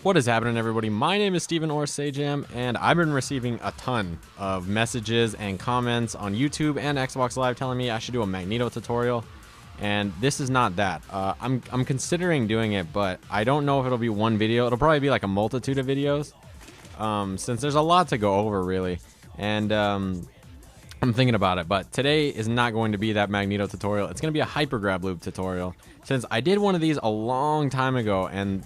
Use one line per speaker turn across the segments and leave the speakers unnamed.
What is happening, everybody? My name is Steven or Sajam, and I've been receiving a ton of messages and comments on YouTube and Xbox Live telling me I should do a Magneto tutorial, and this is not that. I'm considering doing it, but I don't know if it'll be one video. It'll probably be like a multitude of videos, since there's a lot to go over, really, and I'm thinking about it. But today is not going to be that Magneto tutorial. It's going to be a Hypergrab loop tutorial, since I did one of these a long time ago, and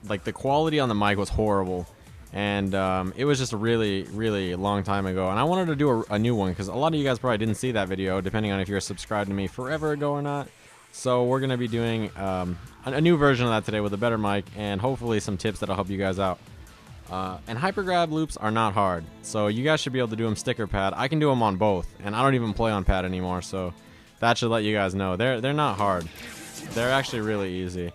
like the quality on the mic was horrible, and it was just a really long time ago, and I wanted to do a new one because a lot of you guys probably didn't see that video, depending on if you're subscribed to me forever ago or not. So we're gonna be doing a new version of that today with a better mic and hopefully some tips that'll help you guys out. And Hypergrab loops are not hard, so you guys should be able to do them sticker pad. I can do them on both, and I don't even play on pad anymore, so that should let you guys know they're not hard. They're actually really easy.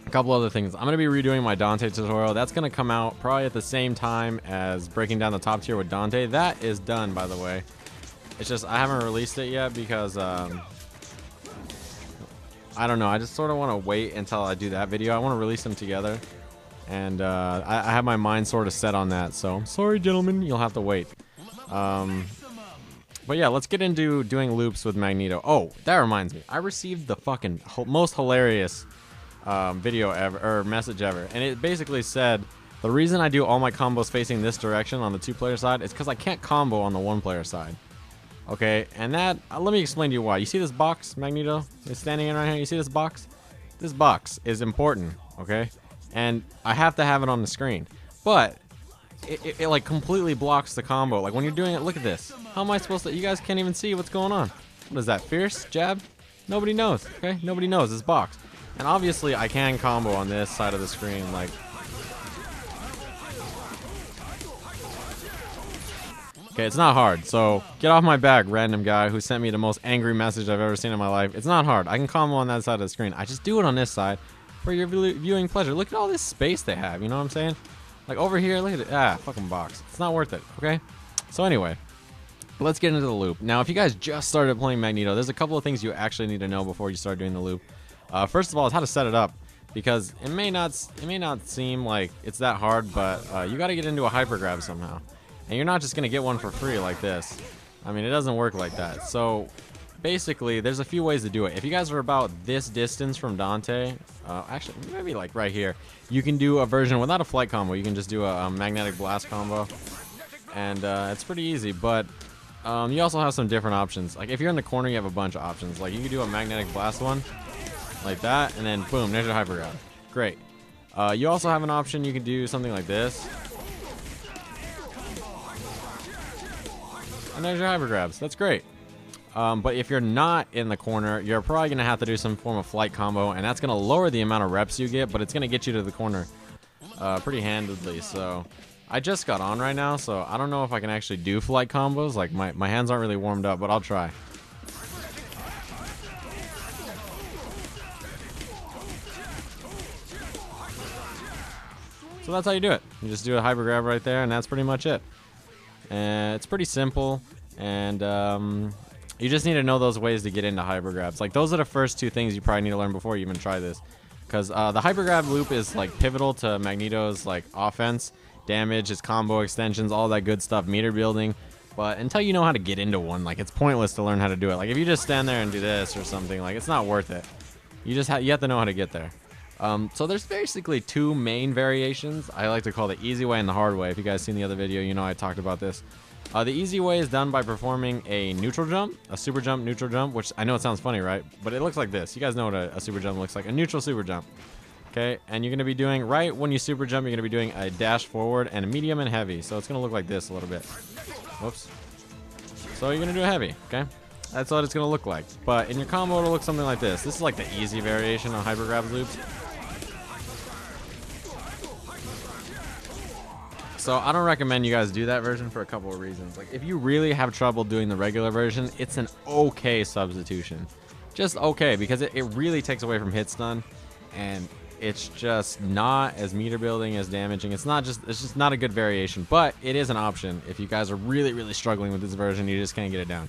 A couple other things. I'm going to be redoing my Dante tutorial. That's going to come out probably at the same time as breaking down the top tier with Dante. That is done, by the way. It's just I haven't released it yet because I don't know. I just sort of want to wait until I do that video. I want to release them together, and I have my mind sort of set on that. So I'm sorry, gentlemen, you'll have to wait. But yeah, let's get into doing loops with Magneto. Oh, that reminds me. I received the fucking most hilarious video ever, or message ever, and it basically said the reason I do all my combos facing this direction on the 2-player side is because I can't combo on the 1-player side. Okay, and that let me explain to you why. You see this box Magneto is standing in right here? You see this box? This box is important, okay, and I have to have it on the screen, but it like completely blocks the combo. Like when you're doing it, look at this. How am I supposed to? You guys can't even see what's going on. What is that? Fierce jab? Nobody knows. Okay, nobody knows this box. And obviously I can combo on this side of the screen, like. Okay, it's not hard, so get off my back, random guy who sent me the most angry message I've ever seen in my life. It's not hard. I can combo on that side of the screen. I just do it on this side for your viewing pleasure. Look at all this space they have, you know what I'm saying? Like over here, look at it. Ah, fucking box. It's not worth it, okay? So anyway, let's get into the loop. Now, if you guys just started playing Magneto, there's a couple of things you actually need to know before you start doing the loop. First of all, is how to set it up, because it may not seem like it's that hard, but you got to get into a Hypergrab somehow, and you're not just gonna get one for free like this. I mean, it doesn't work like that. So basically, there's a few ways to do it. If you guys are about this distance from Dante, actually maybe like right here, you can do a version without a flight combo. You can just do a magnetic blast combo, and it's pretty easy. But you also have some different options. Like if you're in the corner, you have a bunch of options. Like you can do a magnetic blast one like that, and then boom, there's your Hypergrab. Great. You also have an option. You can do something like this, and there's your Hypergrabs. That's great. But if you're not in the corner, you're probably going to have to do some form of flight combo, and that's going to lower the amount of reps you get, but it's going to get you to the corner pretty handedly. So I just got on right now, so I don't know if I can actually do flight combos. Like my hands aren't really warmed up, but I'll try. So that's how you do it. You just do a Hypergrab right there, and that's pretty much it. And it's pretty simple, and you just need to know those ways to get into Hypergrabs. Like those are the first two things you probably need to learn before you even try this, because the Hypergrab loop is like pivotal to Magneto's like offense, damage, his combo extensions, all that good stuff, meter building. But until you know how to get into one, like it's pointless to learn how to do it. Like if you just stand there and do this or something, like it's not worth it. You just you have to know how to get there. So there's basically two main variations. I like to call the easy way and the hard way. If you guys seen the other video, you know I talked about this. The easy way is done by performing a neutral jump, a super jump, neutral jump, which I know it sounds funny, right? But it looks like this. You guys know what a super jump looks like. A neutral super jump. Okay, and you're going to be doing, right when you super jump, you're going to be doing a dash forward and a medium and heavy. So it's going to look like this a little bit. Whoops. So you're going to do a heavy, okay? That's what it's going to look like. But in your combo, it'll look something like this. This is like the easy variation on Hypergrab loops. So I don't recommend you guys do that version for a couple of reasons. Like if you really have trouble doing the regular version, it's an okay substitution. Just okay, because it really takes away from hit stun, and it's just not as meter building, as damaging. It's just not a good variation, but it is an option if you guys are really struggling with this version. You just can't get it down.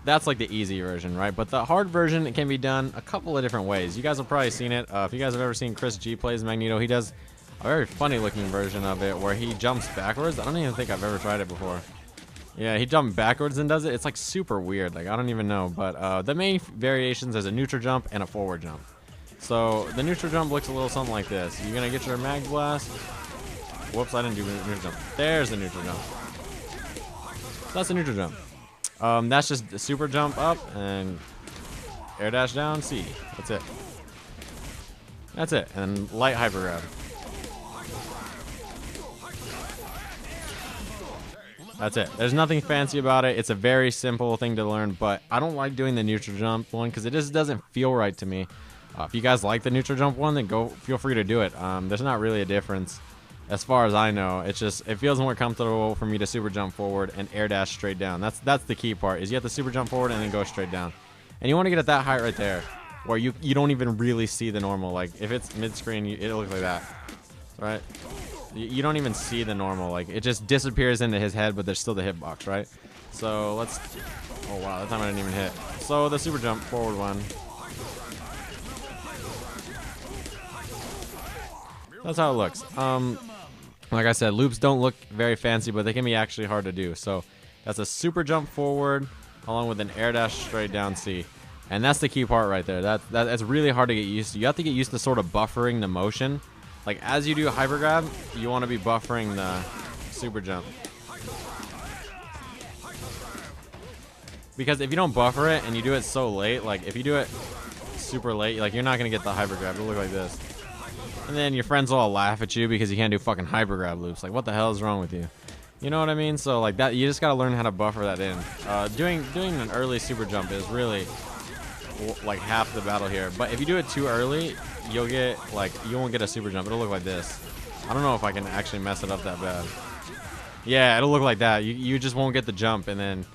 that's like the easy version, right? But the hard version, it can be done a couple of different ways. You guys have probably seen it. If you guys have ever seen Chris G plays Magneto, he does a very funny looking version of it where he jumps backwards. I don't even think I've ever tried it before. Yeah, he jumped backwards and does it. It's like super weird. Like, I don't even know. But the main variations is a neutral jump and a forward jump. So the neutral jump looks a little something like this. You're going to get your mag blast. Whoops, I didn't do the neutral jump. There's the neutral jump. So that's the neutral jump. That's just the super jump up and air dash down, C. That's it. That's it. And light hyper grab. That's it. There's nothing fancy about it. It's a very simple thing to learn, but I don't like doing the neutral jump one because it just doesn't feel right to me. If you guys like the neutral jump one, then feel free to do it. There's not really a difference as far as I know. It's just, it feels more comfortable for me to super jump forward and air dash straight down. That's the key part, is you have to super jump forward and then go straight down. And you want to get at that height right there where you don't even really see the normal. Like if it's mid-screen, it'll look like that, right? You don't even see the normal. Like it just disappears into his head, but there's still the hitbox, right? So let's, oh wow, that time I didn't even hit. So the super jump forward one. That's how it looks. Like I said, loops don't look very fancy, but they can be actually hard to do. So that's a super jump forward along with an air dash straight down C. And that's the key part right there. That's really hard to get used to. You have to get used to sort of buffering the motion. Like as you do a hyper grab, you want to be buffering the super jump. Because if you don't buffer it and you do it so late, like if you do it super late, like you're not going to get the hyper grab. It'll look like this. And then your friends will all laugh at you because you can't do fucking hyper grab loops. Like what the hell is wrong with you? You know what I mean? So like that, you just got to learn how to buffer that in. Doing an early super jump is really like half the battle here. But if you do it too early, you'll get like, you won't get a super jump. It'll look like this. I don't know if I can actually mess it up that bad. Yeah, it'll look like that. You just won't get the jump, and then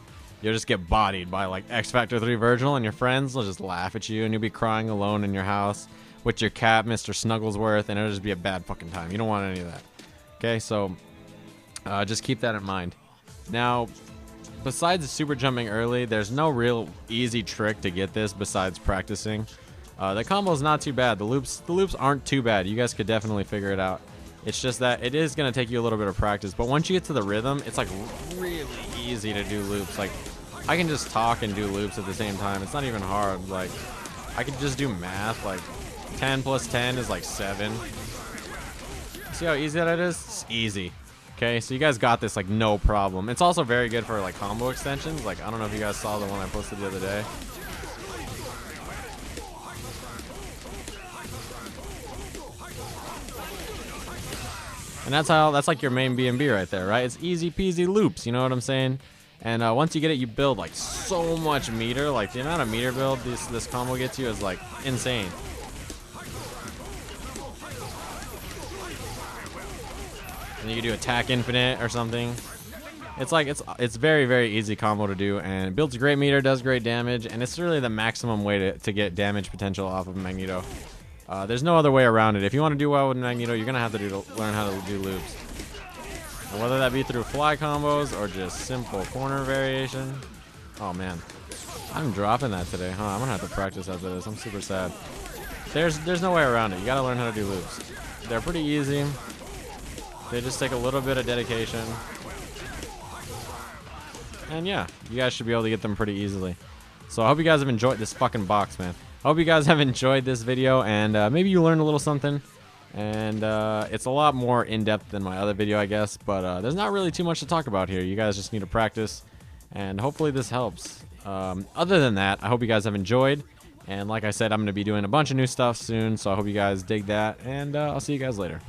you'll just get bodied by like X Factor 3 Virgil, and your friends will just laugh at you, and you'll be crying alone in your house with your cat, Mr. Snugglesworth, and it'll just be a bad fucking time. You don't want any of that. Okay, so just keep that in mind. Now, besides super jumping early, there's no real easy trick to get this besides practicing. The combo is not too bad. The loops aren't too bad. You guys could definitely figure it out. It's just that it is going to take you a little bit of practice. But once you get to the rhythm, it's like really easy to do loops. Like I can just talk and do loops at the same time. It's not even hard. Like I could just do math. Like 10 plus 10 is like 7. See how easy that is? It's easy. Okay, so you guys got this like no problem. It's also very good for like combo extensions. Like I don't know if you guys saw the one I posted the other day. And that's like your main B&B right there, right? It's easy peasy loops, you know what I'm saying? And once you get it, you build like so much meter. Like the amount of meter build this combo gets you is like insane. And you can do attack infinite or something. It's like it's very, very easy combo to do, and it builds great meter, does great damage, and it's really the maximum way to get damage potential off of Magneto. There's no other way around it. If you want to do well with Magneto, you're gonna have to learn how to do loops. And whether that be through fly combos or just simple corner variation. Oh man, I'm dropping that today, huh? I'm gonna have to practice after this. I'm super sad. There's no way around it. You gotta learn how to do loops. They're pretty easy. They just take a little bit of dedication. And yeah, you guys should be able to get them pretty easily. So I hope you guys have enjoyed this fucking box, man. I hope you guys have enjoyed this video, and maybe you learned a little something. And it's a lot more in-depth than my other video, I guess. But there's not really too much to talk about here. You guys just need to practice, and hopefully this helps. Other than that, I hope you guys have enjoyed. And like I said, I'm going to be doing a bunch of new stuff soon, so I hope you guys dig that. And I'll see you guys later.